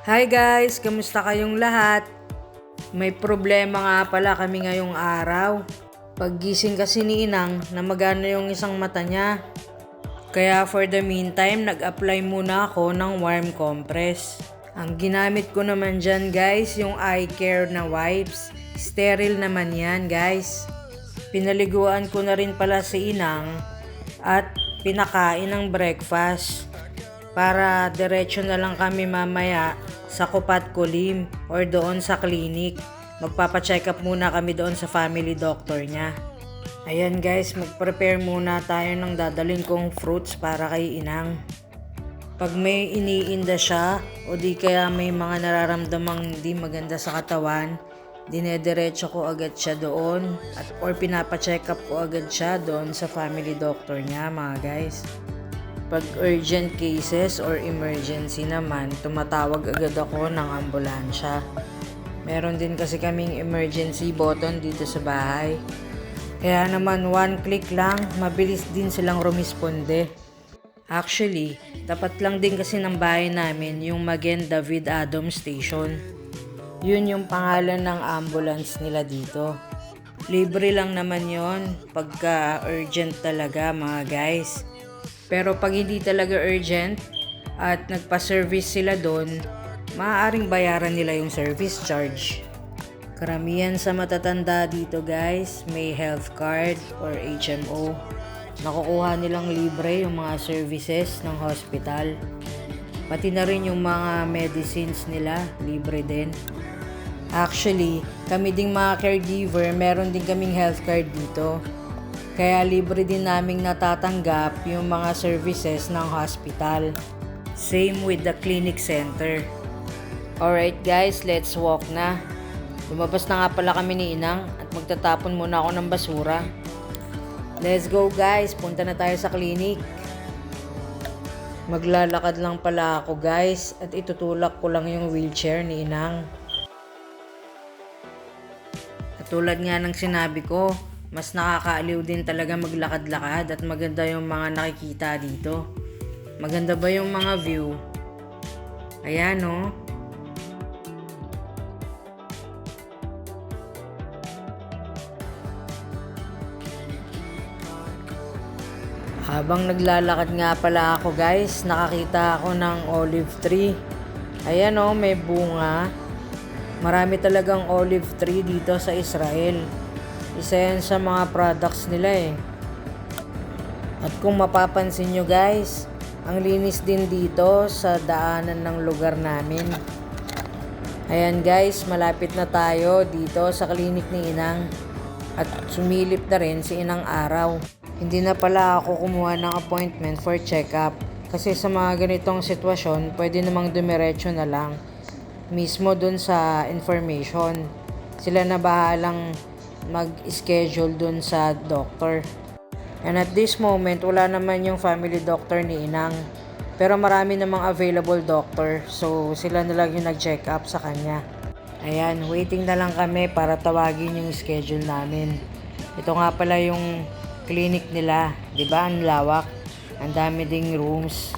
Hi guys, kamusta kayong lahat? May problema nga pala kami ngayong araw. Paggising kasi ni Inang, namagana yung isang mata niya. Kaya for the meantime, nag-apply muna ako ng warm compress. Ang ginamit ko naman dyan guys, yung eye care na wipes. Sterile naman yan guys. Pinaliguan ko na rin pala si Inang at pinakain ng breakfast. Para diretso na lang kami mamaya sa Kupat Kulim or doon sa clinic. Magpapacheck up muna kami doon sa family doctor niya. Ayan guys, mag-prepare muna tayo ng dadalhin kong fruits para kay Inang. Pag may iniinda siya o di kaya may mga nararamdamang di maganda sa katawan, dinediretso ko agad siya doon or pinapacheck up ko agad siya doon sa family doctor niya mga guys. Pag urgent cases or emergency naman, tumatawag agad ako ng ambulansya. Meron din kasi kaming emergency button dito sa bahay. Kaya naman one click lang, mabilis din silang rumisponde. Actually, tapat lang din kasi ng bahay namin yung Magen David Adams Station. Yun yung pangalan ng ambulance nila dito. Libre lang naman yon pagka urgent talaga mga guys. Pero pag hindi talaga urgent at nagpa-service sila doon, maaaring bayaran nila yung service charge. Karamihan sa matatanda dito guys, may health card or HMO. Nakukuha nilang libre yung mga services ng hospital. Pati na rin yung mga medicines nila, libre din. Actually, kami ding mga caregiver, meron din kaming health card dito. Kaya libre din naming natatanggap yung mga services ng hospital. Same with the clinic center. Alright guys, let's walk na. Lumabas na nga pala kami ni Inang at magtatapon muna ako ng basura. Let's go guys, punta na tayo sa clinic. Maglalakad lang pala ako guys at itutulak ko lang yung wheelchair ni Inang. At tulad nga ng sinabi ko, mas nakakaaliw din talaga maglakad-lakad at maganda yung mga nakikita dito. Maganda ba yung mga view? Ayan o. Habang naglalakad nga pala ako guys, nakakita ako ng olive tree. Ayan o, may bunga. Marami talagang olive tree dito sa Israel. Isa yan sa mga products nila eh. At kung mapapansin nyo guys, ang linis din dito sa daanan ng lugar namin. Ayan guys, malapit na tayo dito sa klinik ni Inang. At sumilip na rin si Inang Araw. Hindi na pala ako kumuha ng appointment for check-up. Kasi sa mga ganitong sitwasyon, pwede namang dumiretso na lang. Mismo dun sa information. Sila na bahalang mag-schedule dun sa doctor. And at this moment, wala naman yung family doctor ni Inang. Pero marami namang available doctor. So, sila na lang yung nag-check up sa kanya. Ayan, waiting na lang kami para tawagin yung schedule namin. Ito nga pala yung clinic nila. Diba? Ang lawak. Ang dami ding rooms.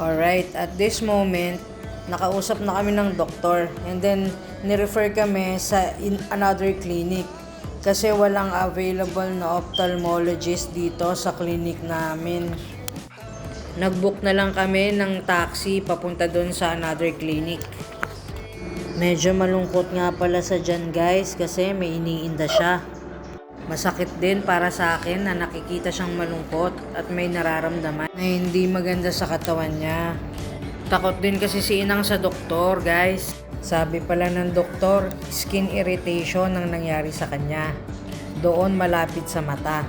Alright, at this moment, nakausap na kami ng doktor. And then, nirefer kami sa another clinic. Kasi walang available na ophthalmologist dito sa clinic namin. Nag-book na lang kami ng taxi papunta doon sa another clinic. Medyo malungkot nga pala sa dyan guys kasi may iniinda siya. Masakit din para sa akin na nakikita siyang malungkot at may nararamdaman na hindi maganda sa katawan niya. Takot din kasi si Inang sa doktor guys. Sabi pala ng doktor, skin irritation ang nangyari sa kanya. Doon malapit sa mata.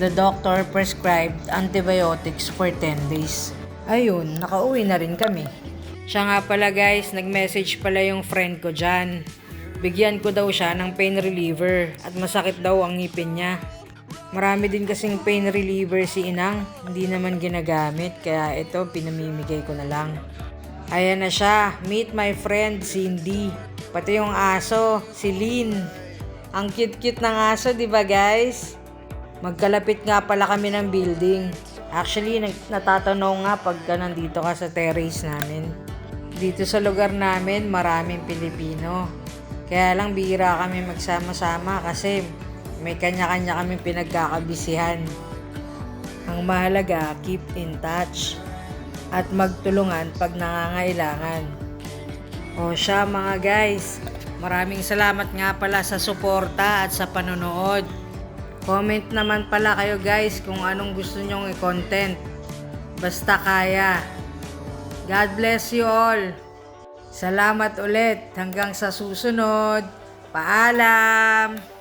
The doctor prescribed antibiotics for 10 days. Ayun, nakauwi na rin kami. Siya nga pala guys, nag-message pala yung friend ko dyan. Bigyan ko daw siya ng pain reliever at masakit daw ang ngipin niya. Marami din kasing pain reliever si Inang, hindi naman ginagamit kaya ito pinamimigay ko na lang. Ayan na siya, meet my friend Cindy. Pati yung aso, si Lynn. Ang cute-cute ng aso, di ba guys? Magkalapit nga pala kami ng building. Actually, natatanaw nga pagka nandito ka sa terrace namin. Dito sa lugar namin, maraming Pilipino. Kaya lang bihira kami magsama-sama kasi may kanya-kanya kaming pinagkakabisihan. Ang mahalaga, keep in touch at magtulungan pag nangangailangan. O siya mga guys, maraming salamat nga pala sa suporta at sa panonood. Comment naman pala kayo guys kung anong gusto nyong i-content. Basta kaya. God bless you all. Salamat ulit. Hanggang sa susunod. Paalam!